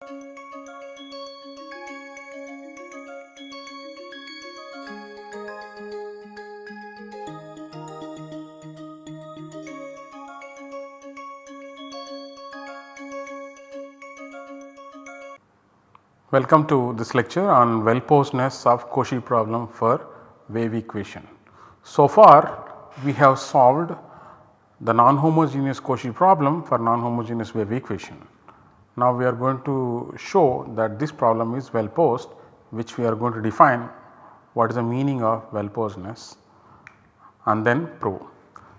Welcome to this lecture on Wellposedness of Cauchy problem for wave equation. So far we have solved the non-homogeneous Cauchy problem for non-homogeneous wave equation. Now we are going to show that this problem is well-posed, which we are going to define what is the meaning of well-posedness and then prove.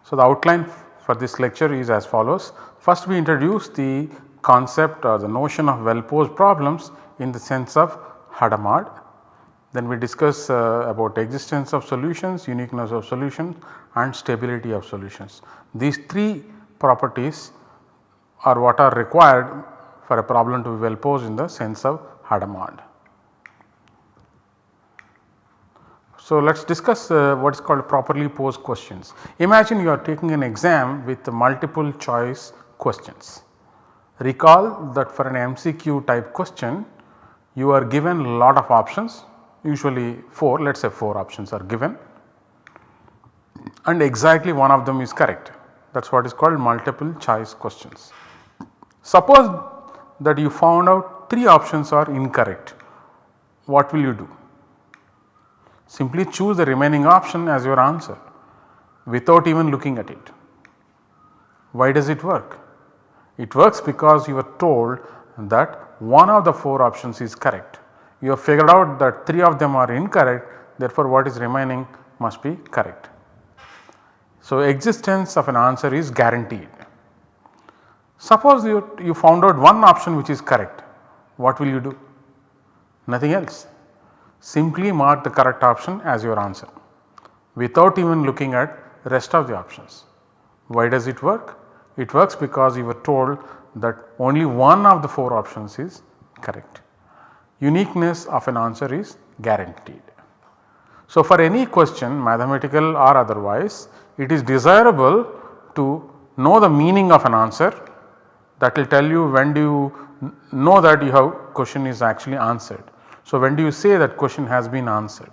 So the outline for this lecture is as follows. First we introduce the concept or the notion of well-posed problems in the sense of Hadamard. Then we discuss about existence of solutions, uniqueness of solutions and stability of solutions. These three properties are what are required for a problem to be well posed in the sense of Hadamard. So, let us discuss what is called properly posed questions. Imagine you are taking an exam with multiple choice questions. Recall that for an MCQ type question you are given a lot of options, usually 4, let us say 4 options are given and exactly one of them is correct. That is what is called multiple choice questions. Suppose that you found out 3 options are incorrect, what will you do? Simply choose the remaining option as your answer without even looking at it. Why does it work? It works because you are told that one of the 4 options is correct. You have figured out that 3 of them are incorrect, therefore what is remaining must be correct. So existence of an answer is guaranteed. Suppose you found out one option which is correct, what will you do? Nothing else. Simply mark the correct option as your answer without even looking at rest of the options. Why does it work? It works because you were told that only one of the 4 options is correct. Uniqueness of an answer is guaranteed. So, for any question mathematical or otherwise, it is desirable to know the meaning of an answer. That will tell you when do you know that your question is actually answered. So, when do you say that question has been answered,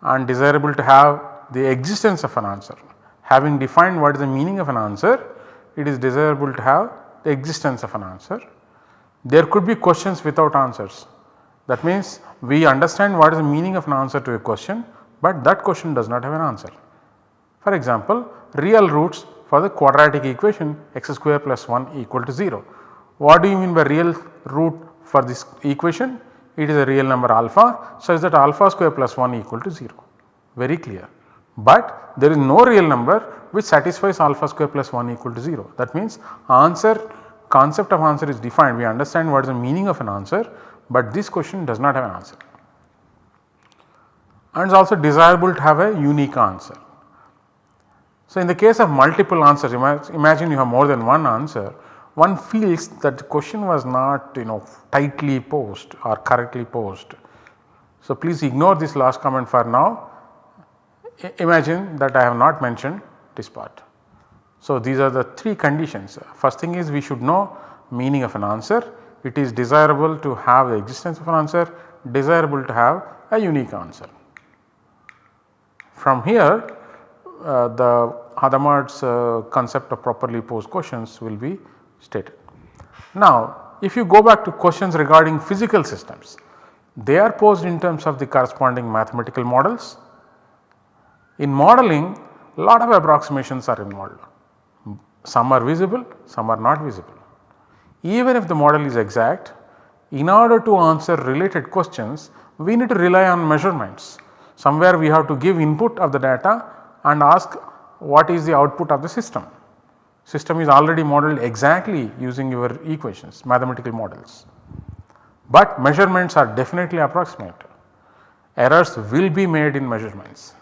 and desirable to have the existence of an answer. Having defined what is the meaning of an answer, it is desirable to have the existence of an answer. There could be questions without answers. That means we understand what is the meaning of an answer to a question, but that question does not have an answer. For example, real roots for the quadratic equation x square plus 1 equal to 0. What do you mean by real root for this equation? It is a real number alpha such that alpha square plus 1 equal to 0, very clear. But there is no real number which satisfies alpha square plus 1 equal to 0. That means concept of answer is defined, we understand what is the meaning of an answer, but this question does not have an answer. And it is also desirable to have a unique answer. So, in the case of multiple answers, imagine you have more than one answer, one feels that the question was not tightly posed or correctly posed. So, please ignore this last comment for now. Imagine that I have not mentioned this part. So, these are the 3 conditions. First thing is we should know meaning of an answer. It is desirable to have the existence of an answer, desirable to have a unique answer. From here the Hadamard's concept of properly posed questions will be stated. Now, if you go back to questions regarding physical systems, they are posed in terms of the corresponding mathematical models. In modeling, a lot of approximations are involved. Some are visible, some are not visible. Even if the model is exact, in order to answer related questions, we need to rely on measurements. Somewhere we have to give input of the data and ask what is the output of the system. System is already modeled exactly using your equations, mathematical models. But measurements are definitely approximate. Errors will be made in measurements.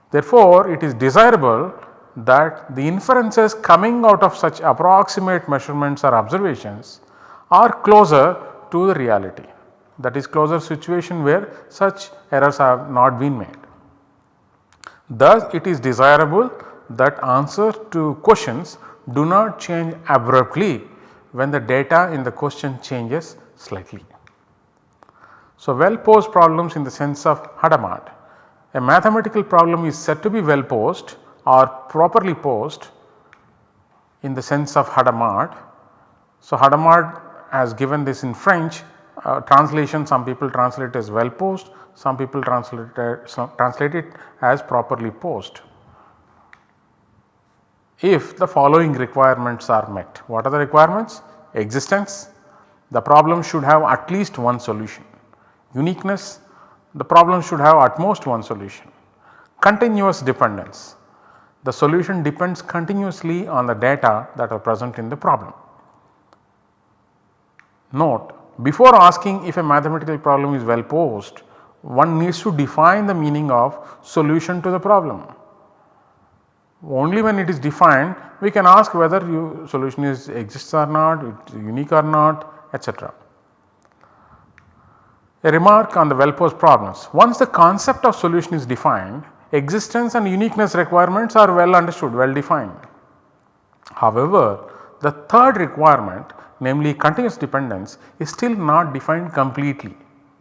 Therefore, it is desirable that the inferences coming out of such approximate measurements or observations are closer to the reality, that is closer situation where such errors have not been made. Thus, it is desirable that answers to questions do not change abruptly when the data in the question changes slightly. So, well posed problems in the sense of Hadamard. A mathematical problem is said to be well posed or properly posed in the sense of Hadamard. So, Hadamard has given this in French translation, some people translate it as well posed, some people translate it as properly posed. If the following requirements are met. What are the requirements? Existence, the problem should have at least one solution. Uniqueness, the problem should have at most one solution. Continuous dependence, the solution depends continuously on the data that are present in the problem. Note, before asking if a mathematical problem is well posed, one needs to define the meaning of solution to the problem. Only when it is defined we can ask whether solution exists or not, it is unique or not, etc. A remark on the well posed problems. Once the concept of solution is defined, existence and uniqueness requirements are well understood, well defined. However, the third requirement, namely continuous dependence, is still not defined completely.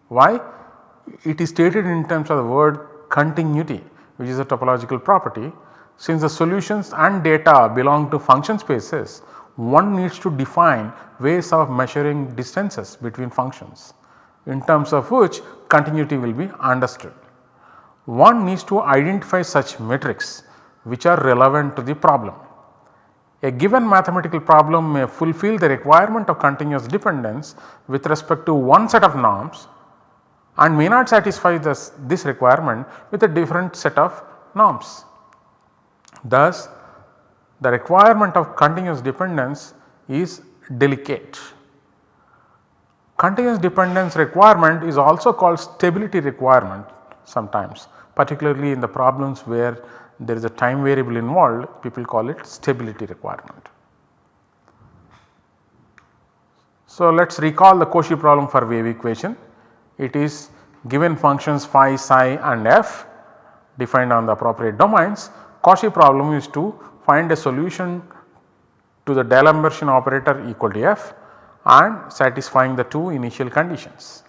Why? It is stated in terms of the word continuity, which is a topological property. Since the solutions and data belong to function spaces, one needs to define ways of measuring distances between functions, in terms of which continuity will be understood. One needs to identify such metrics which are relevant to the problem. A given mathematical problem may fulfill the requirement of continuous dependence with respect to one set of norms and may not satisfy this requirement with a different set of norms. Thus, the requirement of continuous dependence is delicate. Continuous dependence requirement is also called stability requirement sometimes, particularly in the problems where there is a time variable involved, people call it stability requirement. So, let us recall the Cauchy problem for wave equation. It is given functions phi, psi and f defined on the appropriate domains. Cauchy problem is to find a solution to the D'Alembert operator equal to f and satisfying the two initial conditions.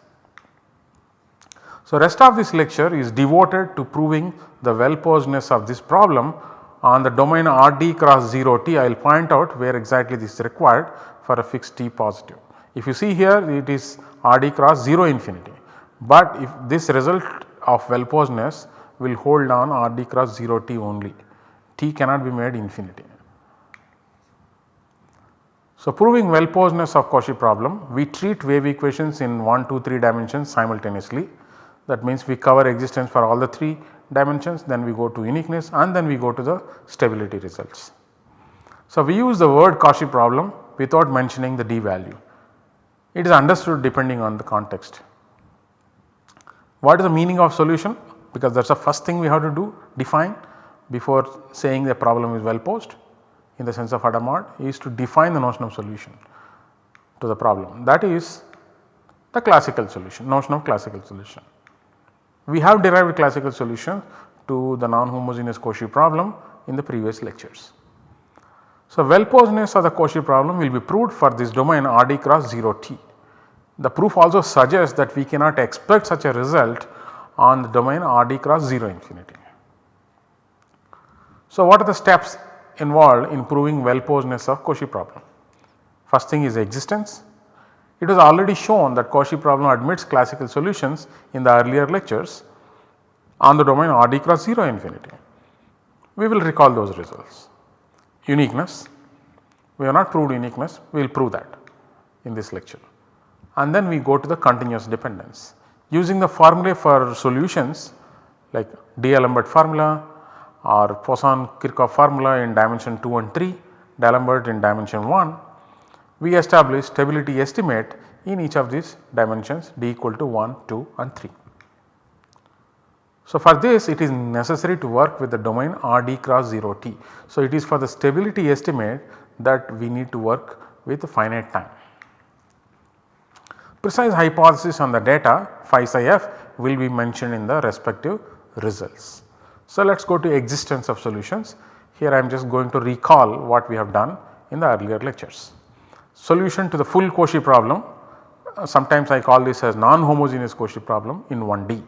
So, rest of this lecture is devoted to proving the well posedness of this problem on the domain Rd cross 0 t. I will point out where exactly this is required for a fixed t positive. If you see here, it is Rd cross 0 infinity, but if this result of well posedness will hold on Rd cross 0 t only, t cannot be made infinity. So, proving well posedness of Cauchy problem, we treat wave equations in 1, 2, 3 dimensions simultaneously. That means we cover existence for all the 3 dimensions, then we go to uniqueness and then we go to the stability results. So, we use the word Cauchy problem without mentioning the d value. It is understood depending on the context. What is the meaning of solution? Because that is the first thing we have to do, define before saying the problem is well posed in the sense of Hadamard, is to define the notion of solution to the problem. That is the classical solution, notion of classical solution. We have derived classical solution to the non-homogeneous Cauchy problem in the previous lectures. So, well posedness of the Cauchy problem will be proved for this domain Rd cross 0 t. The proof also suggests that we cannot expect such a result on the domain Rd cross 0 infinity. So, what are the steps involved in proving well posedness of Cauchy problem? First thing is existence. It was already shown that Cauchy problem admits classical solutions in the earlier lectures on the domain Rd cross 0 infinity. We will recall those results. Uniqueness, we have not proved uniqueness, we will prove that in this lecture. And then we go to the continuous dependence. Using the formulae for solutions like D'Alembert formula or Poisson-Kirchhoff formula in dimension 2 and 3, D'Alembert in dimension 1, we establish stability estimate in each of these dimensions d equal to 1, 2 and 3. So, for this it is necessary to work with the domain Rd cross 0 t. So, it is for the stability estimate that we need to work with finite time. Precise hypothesis on the data phi psi f will be mentioned in the respective results. So, let us go to existence of solutions. Here I am just going to recall what we have done in the earlier lectures. solution to the full Cauchy problem. Sometimes I call this as non-homogeneous Cauchy problem in 1D.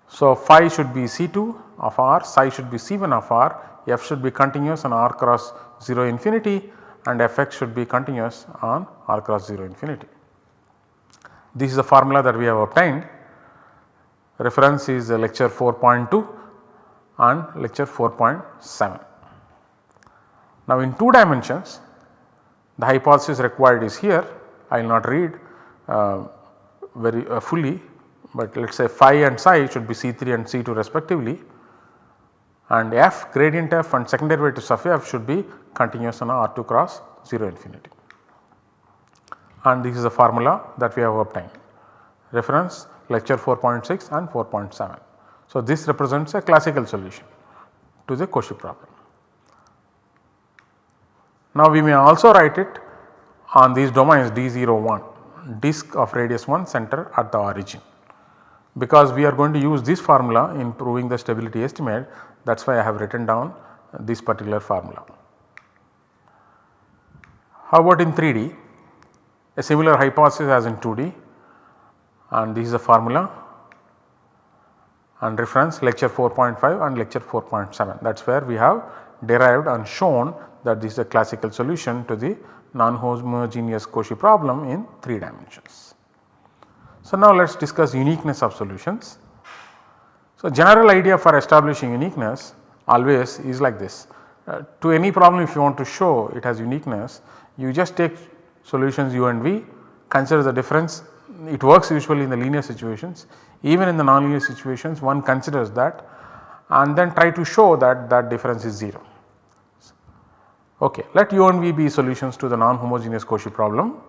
So, phi should be C2 of R, psi should be C1 of R, f should be continuous on R cross 0 infinity, and fx should be continuous on R cross 0 infinity. This is the formula that we have obtained. Reference is lecture 4.2 and lecture 4.7. Now, in 2 dimensions, the hypothesis required is here. I will not read very fully, but let us say phi and psi should be C3 and C2 respectively, and f, gradient f and second derivatives of f should be continuous on R2 cross 0 infinity. And this is the formula that we have obtained. Reference lecture 4.6 and 4.7. So, this represents a classical solution to the Cauchy problem. Now, we may also write it on these domains D01, disk of radius 1, center at the origin, because we are going to use this formula in proving the stability estimate. That is why I have written down this particular formula. How about in 3D? A similar hypothesis as in 2D, and this is the formula, and reference lecture 4.5 and lecture 4.7. That is where we have derived and shown that this is a classical solution to the non-homogeneous Cauchy problem in 3 dimensions. So, now let us discuss uniqueness of solutions. So, general idea for establishing uniqueness always is like this. To any problem, if you want to show it has uniqueness, you just take solutions u and v, consider the difference. It works usually in the linear situations. Even in the nonlinear situations, one considers that and then try to show that that difference is 0. Okay, let u and v be solutions to the non-homogeneous Cauchy problem.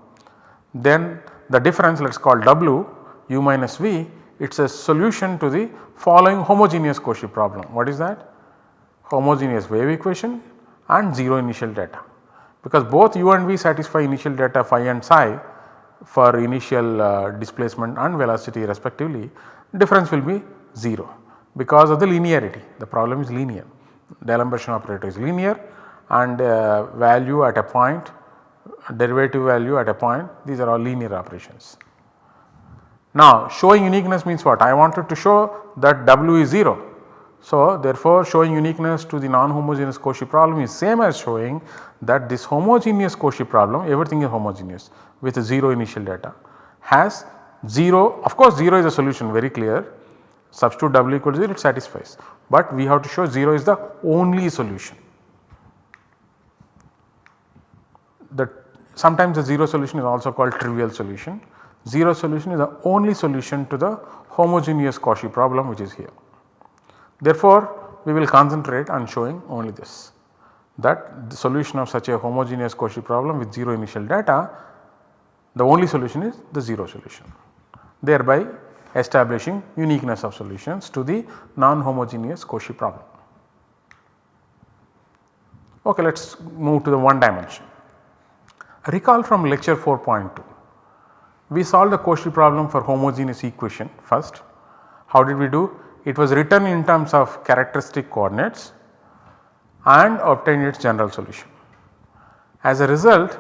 Then the difference, let us call w, u minus v, it is a solution to the following homogeneous Cauchy problem. What is that? Homogeneous wave equation and 0 initial data, because both u and v satisfy initial data phi and psi for initial displacement and velocity respectively. Difference will be 0 because of the linearity. The problem is linear, D'Alembert operator is linear, and value at a point, derivative value at a point, these are all linear operations. Now, showing uniqueness means what? I wanted to show that w is 0. So, therefore, showing uniqueness to the non-homogeneous Cauchy problem is same as showing that this homogeneous Cauchy problem, everything is homogeneous with 0 initial data, has 0, of course 0 is a solution, very clear, substitute w equal to 0, it satisfies, but we have to show 0 is the only solution. Sometimes the 0 solution is also called trivial solution. 0 solution is the only solution to the homogeneous Cauchy problem, which is here. Therefore, we will concentrate on showing only this, that the solution of such a homogeneous Cauchy problem with 0 initial data, the only solution is the 0 solution, thereby establishing uniqueness of solutions to the non-homogeneous Cauchy problem. Okay, let us move to the 1 dimension. Recall from lecture 4.2, we solved the Cauchy problem for homogeneous equation first. How did we do? It was written in terms of characteristic coordinates and obtained its general solution. As a result,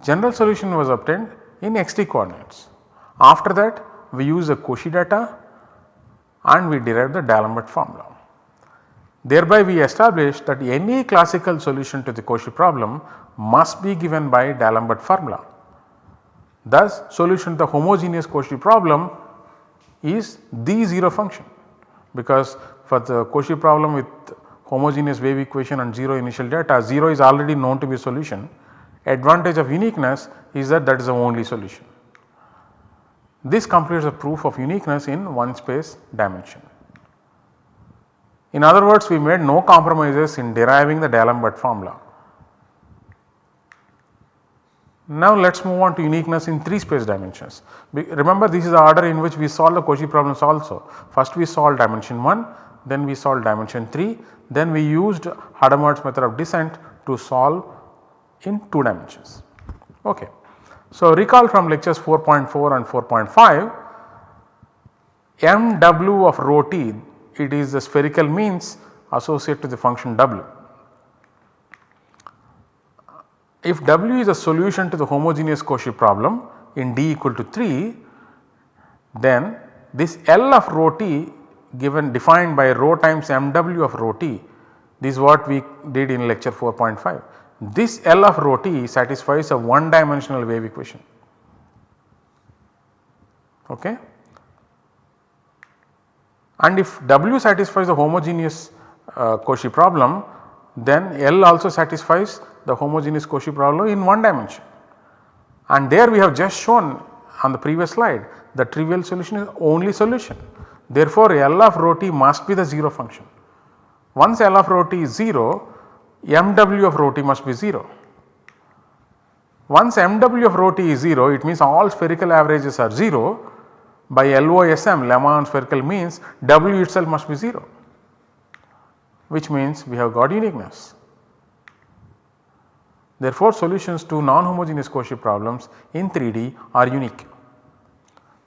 general solution was obtained in xt coordinates. After that, we used the Cauchy data and we derived the D'Alembert formula. Thereby, we established that any classical solution to the Cauchy problem must be given by D'Alembert formula. Thus, solution to the homogeneous Cauchy problem is the 0 function, because for the Cauchy problem with homogeneous wave equation and 0 initial data, 0 is already known to be a solution. Advantage of uniqueness is that that is the only solution. This completes the proof of uniqueness in one space dimension. In other words, we made no compromises in deriving the D'Alembert formula. Now, let us move on to uniqueness in 3 space dimensions. Remember, this is the order in which we solve the Cauchy problems also. First we solved dimension 1, then we solved dimension 3, then we used Hadamard's method of descent to solve in 2 dimensions. Okay. So, recall from lectures 4.4 and 4.5, mw of rho t, it is the spherical means associated to the function w. If W is a solution to the homogeneous Cauchy problem in D equal to 3, then this L of rho t given defined by rho times MW of rho t, this is what we did in lecture 4.5. This L of rho t satisfies a one dimensional wave equation. Okay. And if W satisfies the homogeneous Cauchy problem, then L also satisfies the homogeneous Cauchy problem in one dimension. And there we have just shown on the previous slide the trivial solution is only solution. Therefore, L of rho t must be the 0 function. Once L of rho t is 0, MW of rho t must be 0. Once MW of rho t is 0, it means all spherical averages are 0. By LOSM, Lemma spherical means W itself must be 0, which means we have got uniqueness. Therefore, solutions to non-homogeneous Cauchy problems in 3D are unique.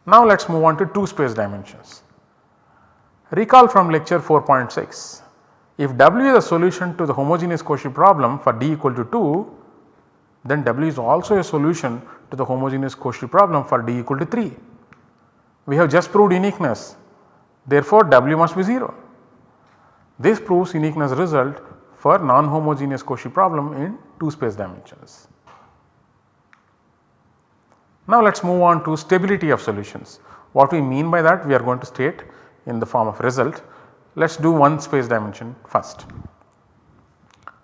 Now, let us move on to 2 space dimensions. Recall from lecture 4.6, if W is a solution to the homogeneous Cauchy problem for D equal to 2, then W is also a solution to the homogeneous Cauchy problem for D equal to 3. We have just proved uniqueness, therefore W must be 0. This proves uniqueness result for non-homogeneous Cauchy problem in 2 space dimensions. Now, let us move on to stability of solutions. What we mean by that we are going to state in the form of result. Let us do one space dimension first.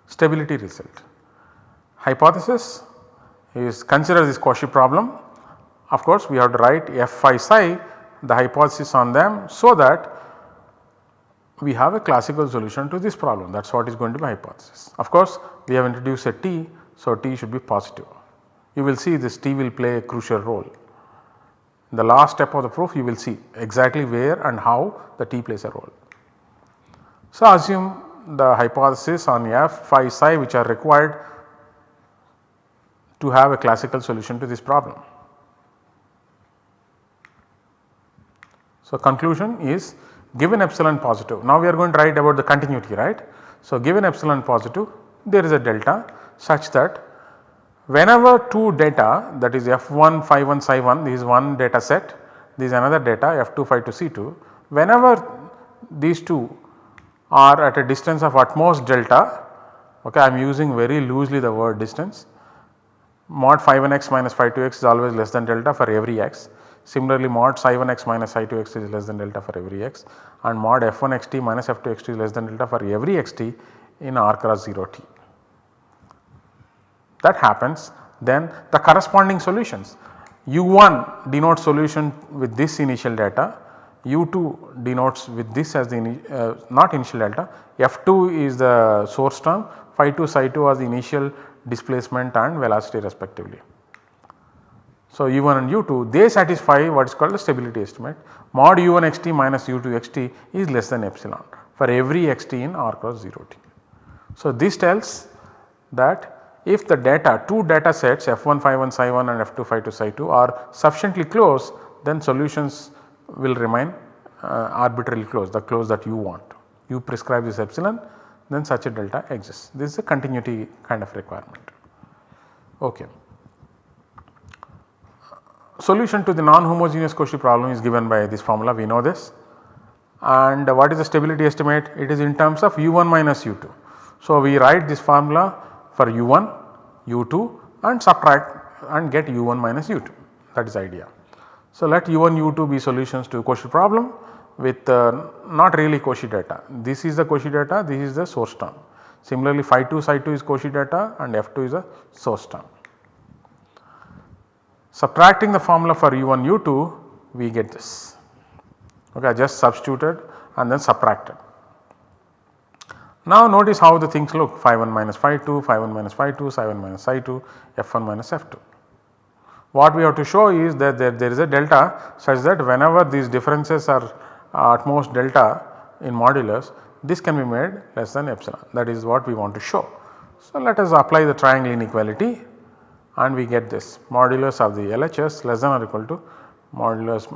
Stability result. Hypothesis is consider this Cauchy problem. Of course, we have to write F phi psi the hypothesis on them, so that we have a classical solution to this problem. That is what is going to be hypothesis. Of course, we have introduced a t, so t should be positive. You will see this t will play a crucial role. In the last step of the proof you will see exactly where and how the t plays a role. So, assume the hypothesis on F phi psi which are required to have a classical solution to this problem. So, conclusion is given epsilon positive. Now, we are going to write about the continuity, right. So, given epsilon positive, there is a delta such that whenever two data, that is F1 phi 1 psi 1, this is one data set, this is another data F2 phi 2 C2, whenever these two are at a distance of at most delta, okay, I am using very loosely the word distance, mod phi 1 x minus phi 2 x is always less than delta for every x. Similarly, mod psi 1 x minus psi 2 x is less than delta for every x, and mod f1 xt minus f2 xt is less than delta for every xt in r cross 0 t. That happens, then the corresponding solutions, u1 denotes solution with this initial data, u2 denotes with this as the not initial delta, f2 is the source term, phi 2 psi 2 are the initial displacement and velocity respectively. So, u1 and u2 they satisfy what is called the stability estimate. Mod u1 xt minus u2 xt is less than epsilon for every xt in r cross 0 t. So, this tells that if the data, two data sets f1 phi 1 psi 1 and f2 phi 2 psi 2 are sufficiently close, then solutions will remain arbitrarily close, the close that you want. You prescribe this epsilon, then such a delta exists. This is a continuity kind of requirement. Okay. Solution to the non-homogeneous Cauchy problem is given by this formula, we know this. And what is the stability estimate? It is in terms of u1 minus u2. So, we write this formula for u1, u2 and subtract and get u1 minus u2, that is the idea. So, let u1, u2 be solutions to Cauchy problem with not really Cauchy data. This is the Cauchy data, this is the source term. Similarly, phi 2 psi 2 is Cauchy data and f2 is a source term. Subtracting the formula for u1, u2, we get this. Okay, I just substituted and then subtracted. Now, notice how the things look, phi 1 minus phi 2, phi 1 minus phi 2, psi 1 minus psi 2, f1 minus f2. What we have to show is that there is a delta such that whenever these differences are at most delta in modulus, this can be made less than epsilon, that is what we want to show. So, let us apply the triangle inequality and we get this modulus of the LHS less than or equal to modulus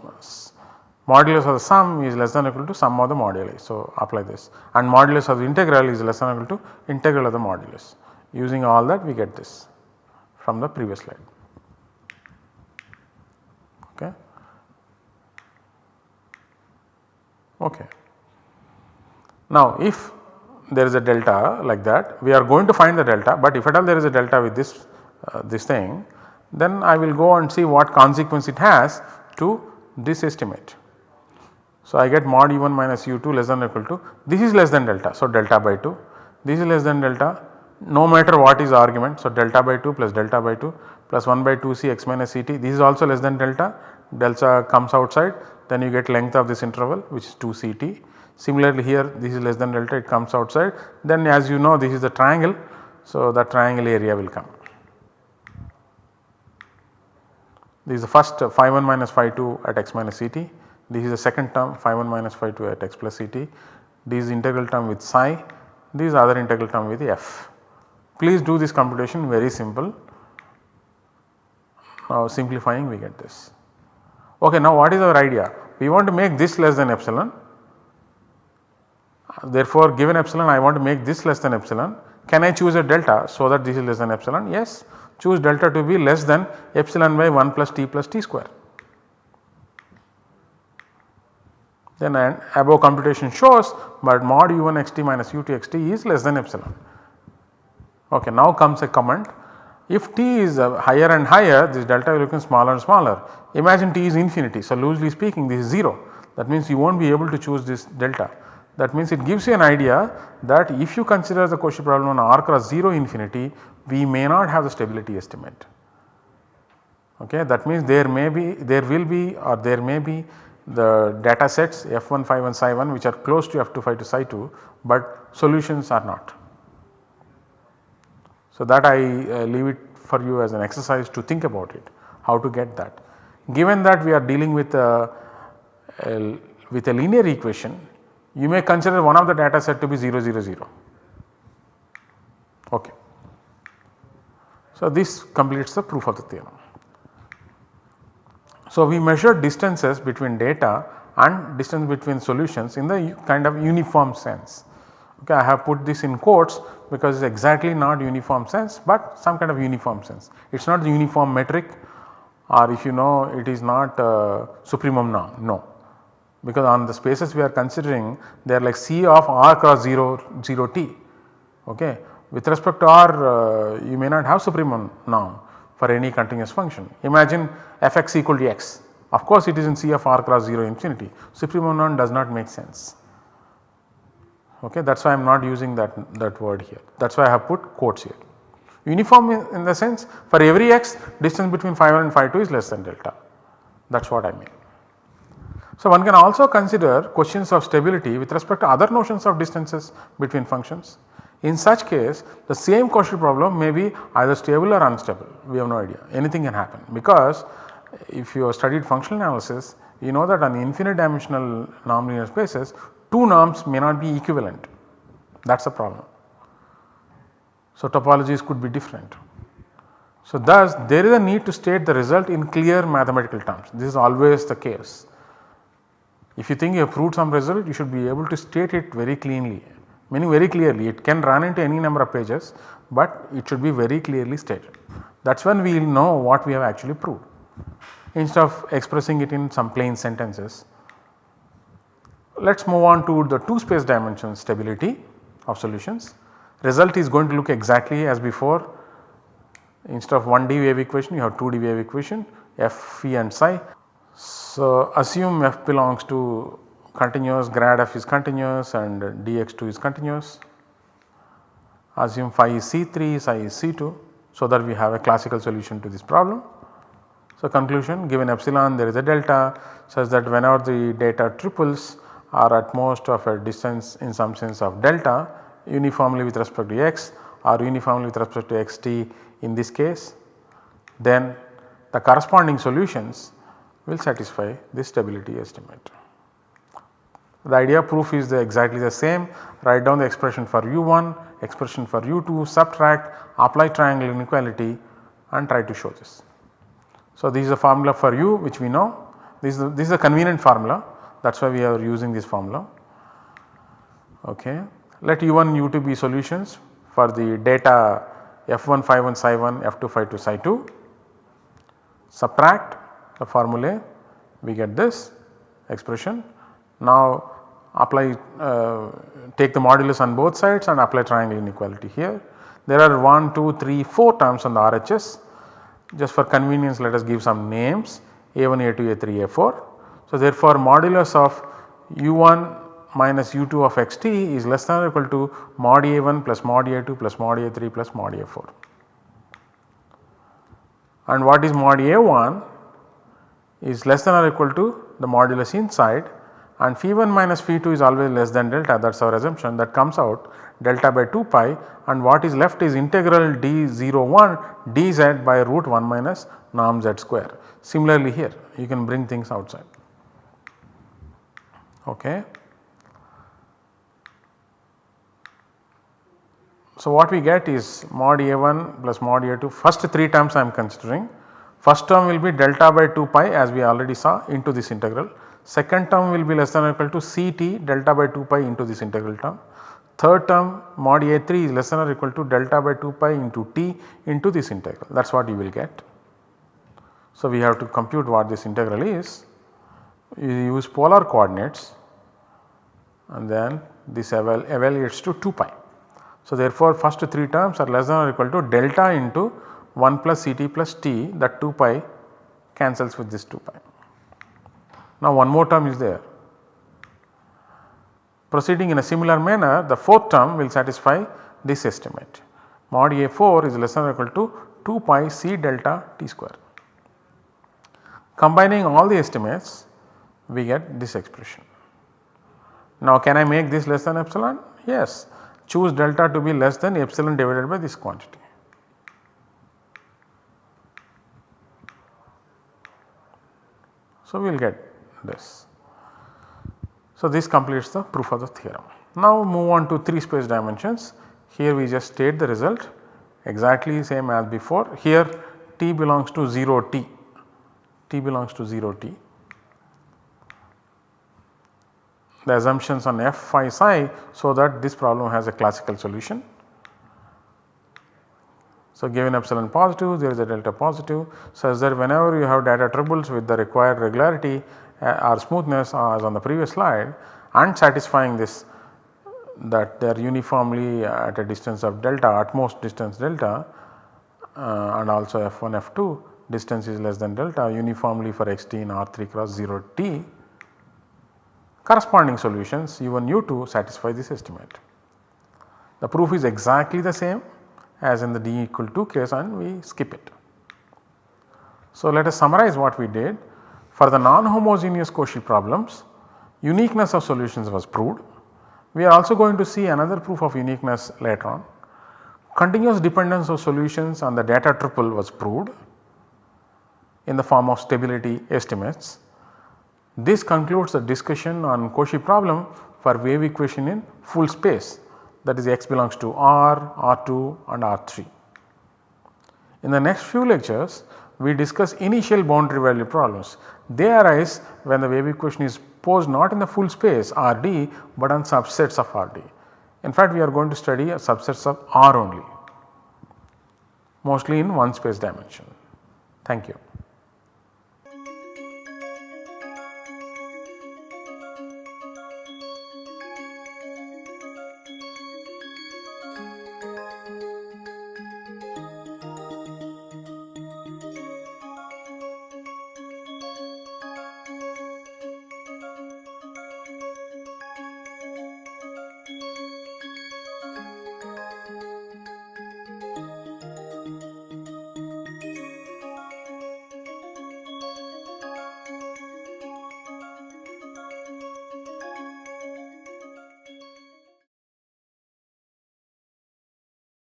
of the sum is less than or equal to sum of the moduli. So, apply this, and modulus of the integral is less than or equal to integral of the modulus. Using all that we get this. from the previous slide. Okay. Okay. Now, if there is a delta like that, we are going to find the delta, but if at all there is a delta with this thing, then I will go and see what consequence it has to this estimate. So, I get mod u1 minus u2 less than or equal to, this is less than delta. So, delta by 2, this is less than delta no matter what is the argument. So, delta by 2 plus delta by 2 plus 1 by 2 c x minus c t, this is also less than delta, delta comes outside, then you get length of this interval which is 2 c t. Similarly, here this is less than delta, it comes outside, then as you know this is the triangle. So, the triangle area will come. This is the first phi 1 minus phi 2 at x minus c t, this is the second term phi 1 minus phi 2 at x plus c t, this is integral term with psi, this is other integral term with f. Please do this computation, very simple. Now, simplifying we get this. Okay, now what is our idea? We want to make this less than epsilon. Therefore, given epsilon I want to make this less than epsilon. Can I choose a delta so that this is less than epsilon? Yes, choose delta to be less than epsilon by 1 plus t square. Then above computation shows, but mod u1 xt minus u2 xt is less than epsilon. Okay, now comes a comment. If t is higher and higher, this delta will become smaller and smaller. Imagine t is infinity. So, loosely speaking this is 0, that means you will not be able to choose this delta. That means it gives you an idea that if you consider the Cauchy problem on r cross 0 infinity, we may not have the stability estimate. Okay, that means there may be the data sets f1 phi 1 psi 1 which are close to f2 phi 2 psi 2, but solutions are not. So, that I leave it for you as an exercise to think about it, how to get that. Given that we are dealing with a linear equation, you may consider one of the data set to be 0 0 0. Okay. So, this completes the proof of the theorem. So, we measured distances between data and distance between solutions in the kind of uniform sense. Okay, I have put this in quotes because it is exactly not uniform sense, but some kind of uniform sense. It is not the uniform metric, or if you know it is not supremum norm, no, because on the spaces we are considering they are like C of r cross 0 0 t. Okay. With respect to r, you may not have supremum norm for any continuous function. Imagine f(x) equal to x, of course it is in C of r cross 0 infinity, supremum norm does not make sense. Okay, that is why I am not using that word here, that is why I have put quotes here. Uniform in the sense for every x, distance between phi 1 and phi 2 is less than delta, that is what I mean. So, one can also consider questions of stability with respect to other notions of distances between functions. In such case, the same Cauchy problem may be either stable or unstable, we have no idea, anything can happen, because if you have studied functional analysis, you know that on infinite dimensional nonlinear spaces, two norms may not be equivalent, that is the problem. So, topologies could be different. So, thus there is a need to state the result in clear mathematical terms, this is always the case. If you think you have proved some result, you should be able to state it very cleanly, meaning very clearly. It can run into any number of pages, but it should be very clearly stated. That is when we will know what we have actually proved, instead of expressing it in some plain sentences. Let us move on to the two space dimension stability of solutions. Result is going to look exactly as before. Instead of 1D wave equation, you have 2D wave equation, f, phi and psi. So, assume f belongs to continuous, grad f is continuous and dx2 is continuous. Assume phi is C3, psi is C2, so that we have a classical solution to this problem. So, conclusion, given epsilon there is a delta such that whenever the data triples are at most of a distance in some sense of delta uniformly with respect to x or uniformly with respect to xt in this case, then the corresponding solutions will satisfy this stability estimate. The idea proof is exactly the same. Write down the expression for u1, expression for u2, subtract, apply triangle inequality and try to show this. So, this is a formula for u which we know, this is a convenient formula, that is why we are using this formula. Okay. Let u1 and u2 be solutions for the data F1 phi 1 psi 1, F2 phi 2 psi 2, subtract the formulae, we get this expression. Now apply take the modulus on both sides and apply triangle inequality here. There are 1, 2, 3, 4 terms on the RHS. Just for convenience, let us give some names A1, A2, A3, A4. So therefore modulus of U1 minus U2 of xt is less than or equal to mod A1 plus mod A2 plus mod A3 plus mod A4. And what is mod A1 is less than or equal to the modulus inside, and phi 1 minus phi 2 is always less than delta, that is our assumption, that comes out delta by 2 pi, and what is left is integral d01 dz by root 1 minus norm z square. Similarly here you can bring things outside. Okay. So what we get is mod A1 plus mod A2, first 3 terms I am considering. First term will be delta by 2 pi as we already saw into this integral. Second term will be less than or equal to Ct delta by 2 pi into this integral term. Third term mod A3 is less than or equal to delta by 2 pi into t into this integral, that is what you will get. So we have to compute what this integral is. You use polar coordinates and then this evaluates to 2 pi. So therefore first 3 terms are less than or equal to delta into 1 plus Ct plus t, that 2 pi cancels with this 2 pi. Now one more term is there. Proceeding in a similar manner, the 4th term will satisfy this estimate. Mod A4 is less than or equal to 2 pi c delta t square. Combining all the estimates, we get this expression. Now can I make this less than epsilon? Yes. Choose delta to be less than epsilon divided by this quantity. So we will get this. So this completes the proof of the theorem. Now move on to 3 space dimensions. Here we just state the result exactly same as before. Here t belongs to 0 t, t belongs to 0 t. The assumptions on f phi psi, so that this problem has a classical solution. So given epsilon positive, there is a delta positive, such that whenever you have data troubles with the required regularity or smoothness as on the previous slide, and satisfying this, that they are uniformly at a distance of delta, utmost distance delta, and also f1 f2 distance is less than delta uniformly for xt in R3 cross 0 t, corresponding solutions u1 u2 satisfy this estimate. The proof is exactly the same as in the d equal 2 case, and we skip it. So let us summarize what we did. For the non-homogeneous Cauchy problems, uniqueness of solutions was proved. We are also going to see another proof of uniqueness later on. Continuous dependence of solutions on the data triple was proved in the form of stability estimates. This concludes the discussion on Cauchy problem for wave equation in full space, that is x belongs to R, R2 and R3. In the next few lectures, we discuss initial boundary value problems. They arise when the wave equation is posed not in the full space Rd, but on subsets of Rd. In fact, we are going to study subsets of R only, mostly in one space dimension. Thank you.